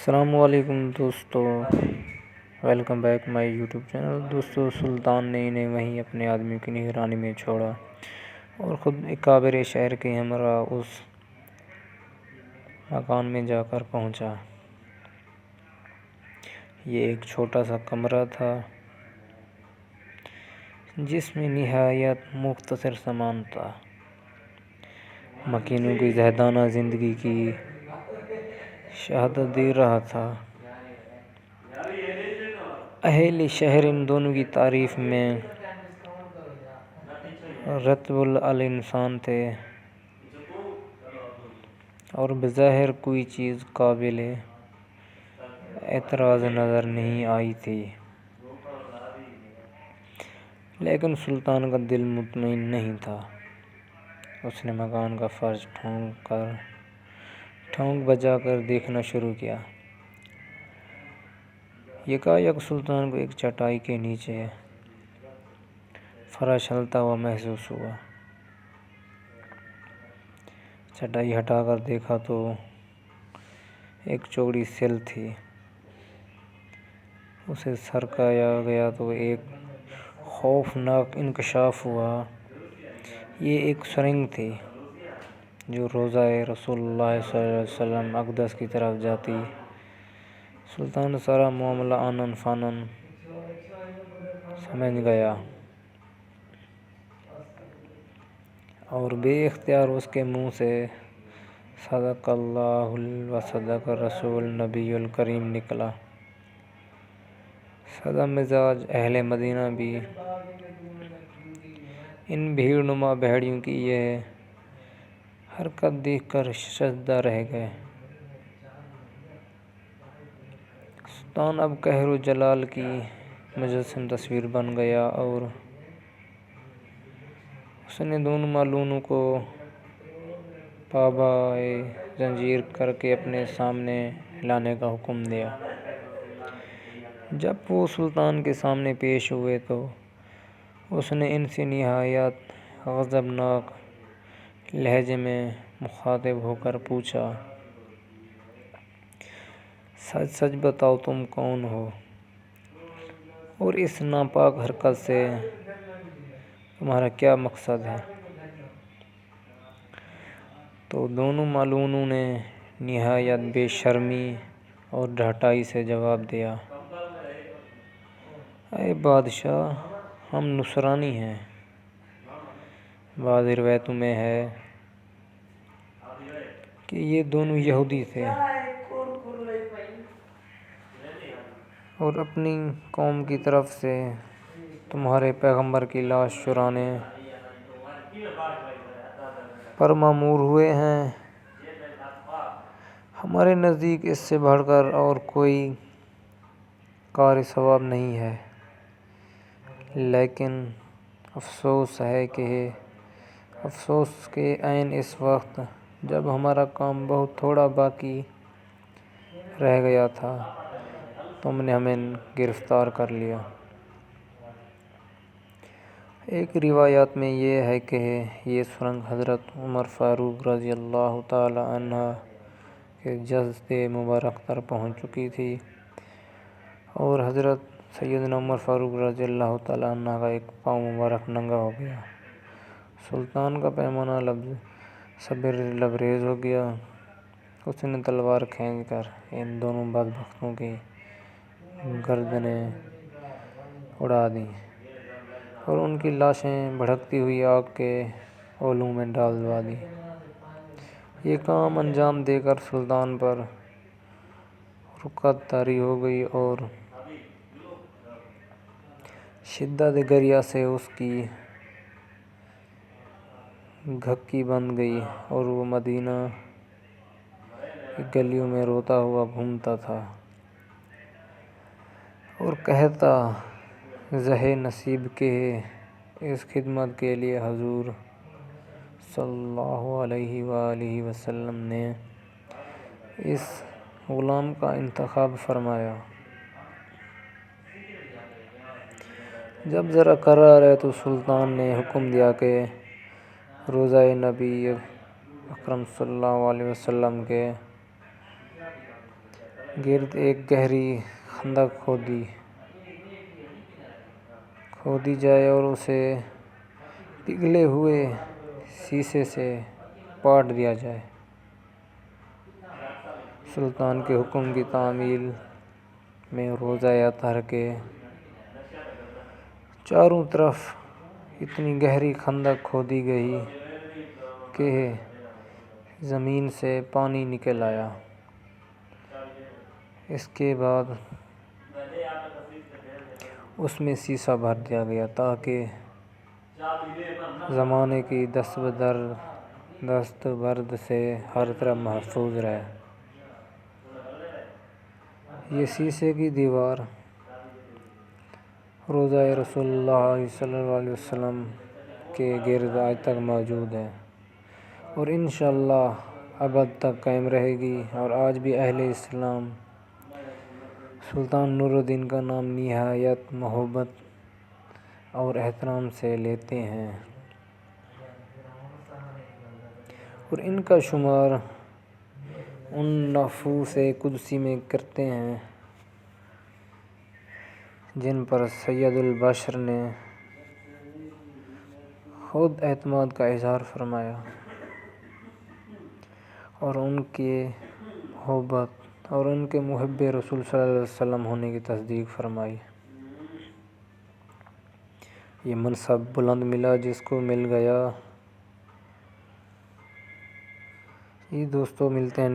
السلام علیکم دوستو، welcome back my YouTube channel. دوستو، سلطان نے انہیں وہیں اپنے آدمی کی نگرانی میں چھوڑا اور خود اکابر شہر کے ہمراہ اس مکان میں جا کر پہنچا۔ یہ ایک چھوٹا سا کمرہ تھا جس میں نہایت مختصر سامان تھا۔ مکینوں کی زاہدانہ زندگی کی شہادت دے رہا تھا۔ اہل شہر ان دونوں کی تعریف میں رتب الانسان تھے اور بظاہر کوئی چیز قابل اعتراض نظر نہیں آئی تھی، لیکن سلطان کا دل مطمئن نہیں تھا۔ اس نے مکان کا فرش ٹھونک بجا کر دیکھنا شروع کیا۔ یکایک سلطان کو ایک چٹائی کے نیچے فرش ہلتا ہوا محسوس ہوا۔ چٹائی ہٹا کر دیکھا تو ایک چوڑی سل تھی۔ اسے سرکایا گیا تو ایک خوفناک انکشاف ہوا۔ یہ ایک سرنگ تھی جو روضہ رسول اللہ صلی اللہ علیہ وسلم اقدس کی طرف جاتی۔ سلطان سارا معاملہ آنن فانن سمجھ گیا اور بے اختیار اس کے منہ سے صدق اللہ و صدق الرسول النبی الکریم نکلا۔ سادہ مزاج اہل مدینہ بھی ان بھیڑ نما بھیڑیوں کی یہ حرکت دیکھ کر ششدر رہ گئے۔ سلطان اب قہر و جلال کی مجسم تصویر بن گیا اور اس نے دونوں ملعونوں کو پابائے زنجیر کر کے اپنے سامنے لانے کا حکم دیا۔ جب وہ سلطان کے سامنے پیش ہوئے تو اس نے ان سے نہایت غضبناک لہجے میں مخاطب ہو کر پوچھا، سچ سچ بتاؤ تم کون ہو اور اس ناپاک حرکت سے تمہارا کیا مقصد ہے؟ تو دونوں ملعونوں نے نہایت بے شرمی اور ڈھٹائی سے جواب دیا، اے بادشاہ، ہم نصرانی ہیں۔ بعض روایتوں میں ہے کہ یہ دونوں یہودی تھے اور اپنی قوم کی طرف سے تمہارے پیغمبر کی لاش چرانے پر مأمور ہوئے ہیں۔ ہمارے نزدیک اس سے بڑھ کر اور کوئی کار ثواب نہیں ہے، لیکن افسوس کہ عین اس وقت جب ہمارا کام بہت تھوڑا باقی رہ گیا تھا تم نے ہمیں گرفتار کر لیا۔ ایک روایت میں یہ ہے کہ یہ سرنگ حضرت عمر فاروق رضی اللہ تعالی عنہ کے جسد مبارک تک پہنچ چکی تھی اور حضرت سیدنا عمر فاروق رضی اللہ تعالی عنہ کا ایک پاؤں مبارک ننگا ہو گیا۔ سلطان کا پیمانہ لبریز ہو گیا۔ اس نے تلوار کھینچ کر ان دونوں بدبختوں کی گردنیں اڑا دیں اور ان کی لاشیں بھڑکتی ہوئی آگ کے اولوں میں ڈالوا دیں۔ یہ کام انجام دے کر سلطان پر رقت طاری ہو گئی اور شدت گریہ سے اس کی گھکی بند گئی اور وہ مدینہ کی گلیوں میں روتا ہوا گھومتا تھا اور کہتا، زہے نصیب کہ اس خدمت کے لیے حضور صلی اللہ علیہ وآلہ وسلم نے اس غلام کا انتخاب فرمایا۔ جب ذرا قرار آیا تو سلطان نے حکم دیا کہ روضہ نبی اکرم صلی اللہ علیہ وسلم کے گرد ایک گہری خندق کھودی جائے اور اسے پگھلے ہوئے سیسے سے پاٹ دیا جائے۔ سلطان کے حکم کی تعمیل میں روضہ اطہر کے چاروں طرف اتنی گہری خندق کھودی گئی کہ زمین سے پانی نکل آیا۔ اس کے بعد اس میں سیسہ بھر دیا گیا تاکہ زمانے کی دست برد سے ہر طرف محفوظ رہے۔ یہ سیسے کی دیوار روضہ رسول اللہ صلی اللہ علیہ وسلم کے گرد آج تک موجود ہے اور انشاءاللہ ابد تک قائم رہے گی، اور آج بھی اہل اسلام سلطان نور الدین کا نام نہایت محبت اور احترام سے لیتے ہیں اور ان کا شمار ان نفوس قدسی میں کرتے ہیں جن پر سید البشر نے خود اعتماد کا اظہار فرمایا اور ان کے محب رسول صلی اللہ علیہ وسلم ہونے کی تصدیق فرمائی۔ یہ منصب بلند ملا جس کو مل گیا۔ یہ دوستو ملتے ہیں